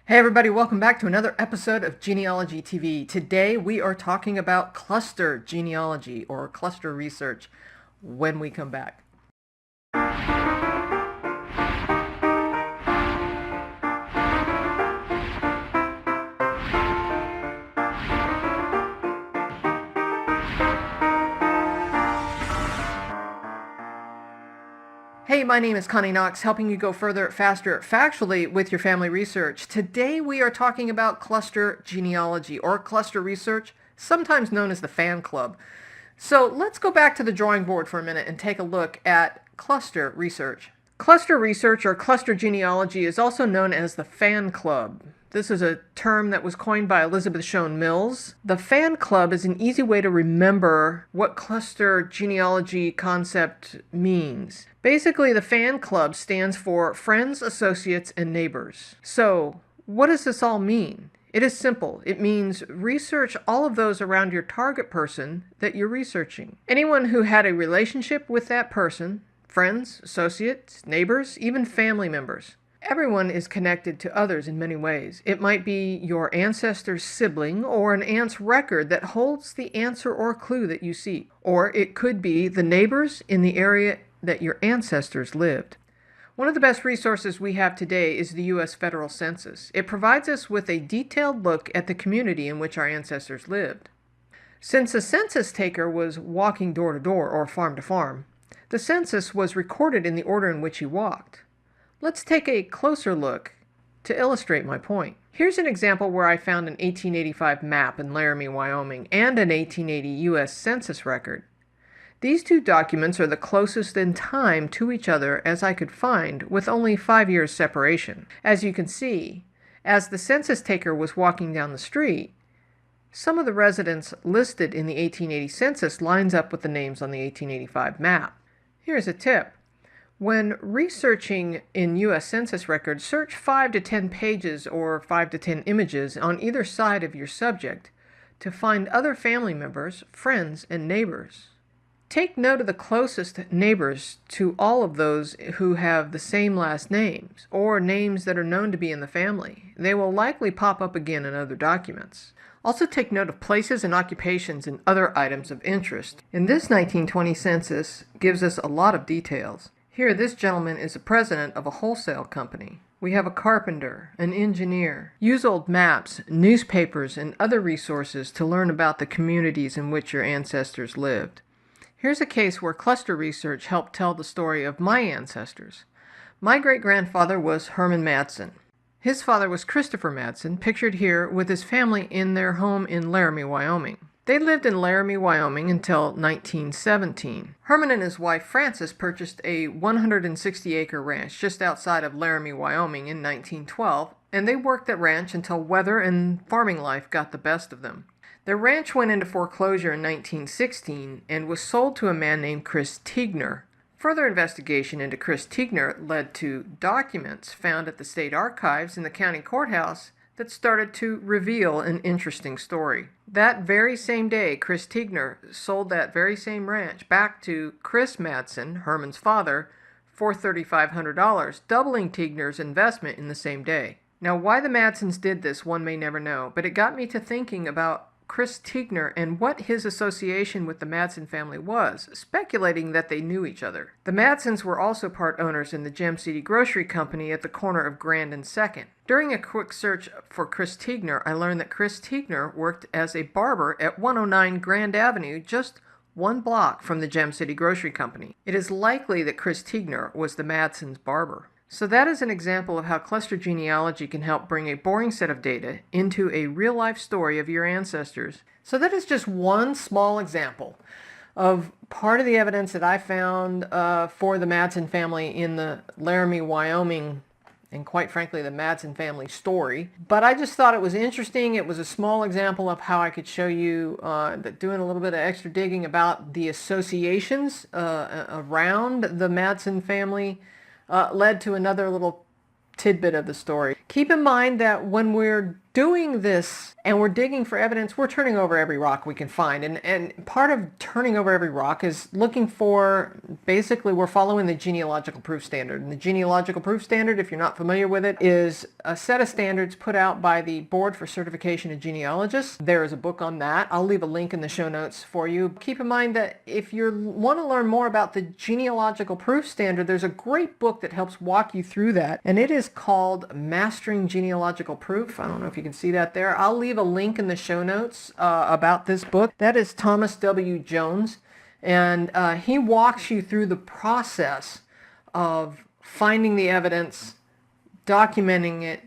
Hey everybody, welcome back to another episode of Genealogy TV. Today we are talking about cluster genealogy or cluster research when we come back. Hey, my name is Connie Knox, helping you go further, faster, factually with your family research. Today we are talking about cluster genealogy or cluster research, sometimes known as the fan club. So let's go back to the drawing board for a minute and take a look at cluster research. Cluster research or cluster genealogy is also known as the fan club. This is a term that was coined by Elizabeth Shown Mills. The fan club is an easy way to remember what cluster genealogy concept means. Basically, the fan club stands for friends, associates, and neighbors. So, what does this all mean? It is simple. It means research all of those around your target person that you're researching. Anyone who had a relationship with that person, friends, associates, neighbors, even family members. Everyone is connected to others in many ways. It might be your ancestor's sibling or an aunt's record that holds the answer or clue that you seek. Or it could be the neighbors in the area that your ancestors lived. One of the best resources we have today is the U.S. Federal Census. It provides us with a detailed look at the community in which our ancestors lived. Since a census taker was walking door to door or farm to farm, the census was recorded in the order in which he walked. Let's take a closer look to illustrate my point. Here's an example where I found an 1885 map in Laramie, Wyoming, and an 1880 U.S. Census record. These two documents are the closest in time to each other as I could find, with only 5 years separation. As you can see, as the census taker was walking down the street, some of the residents listed in the 1880 census lines up with the names on the 1885 map. Here's a tip. When researching in U.S. Census records, search 5 to 10 pages or 5 to 10 images on either side of your subject to find other family members, friends, and neighbors. Take note of the closest neighbors to all of those who have the same last names or names that are known to be in the family. They will likely pop up again in other documents. Also take note of places and occupations and other items of interest. In this 1920 census gives us a lot of details. Here, this gentleman is the president of a wholesale company. We have a carpenter, an engineer. Use old maps, newspapers, and other resources to learn about the communities in which your ancestors lived. Here's a case where cluster research helped tell the story of my ancestors. My great-grandfather was Herman Madsen. His father was Christopher Madsen, pictured here with his family in their home in Laramie, Wyoming. They lived in Laramie, Wyoming until 1917. Herman and his wife Frances purchased a 160-acre ranch just outside of Laramie, Wyoming in 1912, and they worked that ranch until weather and farming life got the best of them. Their ranch went into foreclosure in 1916 and was sold to a man named Chris Tegner. Further investigation into Chris Tegner led to documents found at the state archives in the county courthouse that started to reveal an interesting story. That very same day, Chris Tegner sold that very same ranch back to Chris Madsen, Herman's father, for $3,500, doubling Tegner's investment in the same day. Now, why the Madsens did this, one may never know, but it got me to thinking about Chris Tegner and what his association with the Madsen family was, speculating that they knew each other. The Madsens were also part owners in the Gem City Grocery Company at the corner of Grand and 2nd. During a quick search for Chris Tegner, I learned that Chris Tegner worked as a barber at 109 Grand Avenue, just 1 block from the Gem City Grocery Company. It is likely that Chris Tegner was the Madsens' barber. So that is an example of how cluster genealogy can help bring a boring set of data into a real-life story of your ancestors. So that is just one small example of part of the evidence that I found for the Madsen family in the Laramie, Wyoming, and quite frankly, the Madsen family story. But I just thought it was interesting. It was a small example of how I could show you that doing a little bit of extra digging about the associations around the Madsen family led to another little tidbit of the story. Keep in mind that when we're doing this and we're digging for evidence, we're turning over every rock we can find. And part of turning over every rock is looking for, basically we're following the Genealogical Proof Standard. And the Genealogical Proof Standard, if you're not familiar with it, is a set of standards put out by the Board for Certification of Genealogists. There is a book on that. I'll leave a link in the show notes for you. Keep in mind that if you want to learn more about the Genealogical Proof Standard, there's a great book that helps walk you through that. And it is called Mastering Genealogical Proof. I don't know if you can see that there. I'll leave a link in the show notes about this book. That is Thomas W. Jones, and he walks you through the process of finding the evidence, documenting it,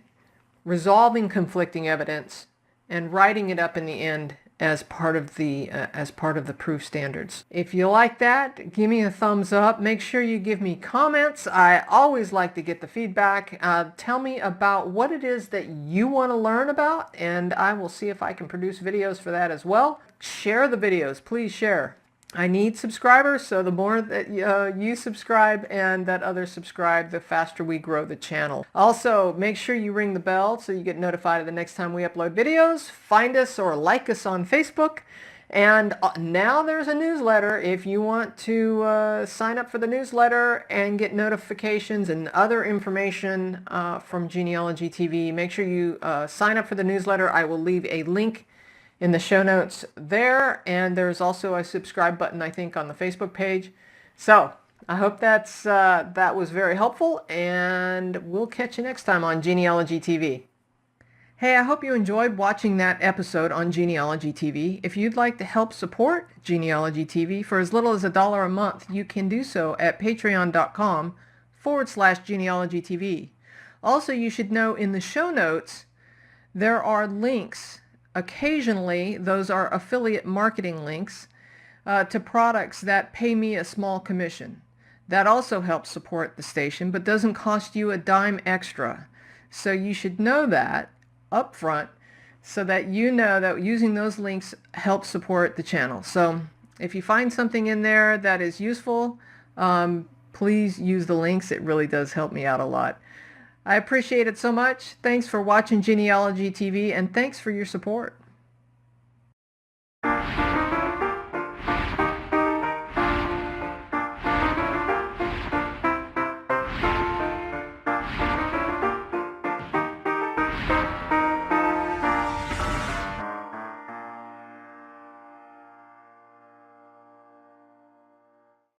resolving conflicting evidence, and writing it up in the end as part of the proof standards. If you like that, give me a thumbs up. Make sure you give me comments. I always like to get the feedback. Tell me about what it is that you want to learn about, and I will see if I can produce videos for that as well. Share the videos. Please share. I need subscribers, so the more that you subscribe and that others subscribe, the faster we grow the channel. Also, make sure you ring the bell so you get notified of the next time we upload videos. Find us or like us on Facebook. And now there's a newsletter. If you want to sign up for the newsletter and get notifications and other information from Genealogy TV, make sure you sign up for the newsletter. I will leave a link in the show notes there, and there's also a subscribe button, I think, on the Facebook page. So I hope that was very helpful, and we'll catch you next time on Genealogy TV. Hey, I hope you enjoyed watching that episode on Genealogy TV. If you'd like to help support Genealogy TV for as little as $1 a month, you can do so at patreon.com/Genealogy TV. Also, you should know in the show notes there are links. Occasionally, those are affiliate marketing links to products that pay me a small commission. That also helps support the station, but doesn't cost you a dime extra. So you should know that up front so that you know that using those links helps support the channel. So if you find something in there that is useful, please use the links. It really does help me out a lot. I appreciate it so much. Thanks for watching Genealogy TV, and thanks for your support.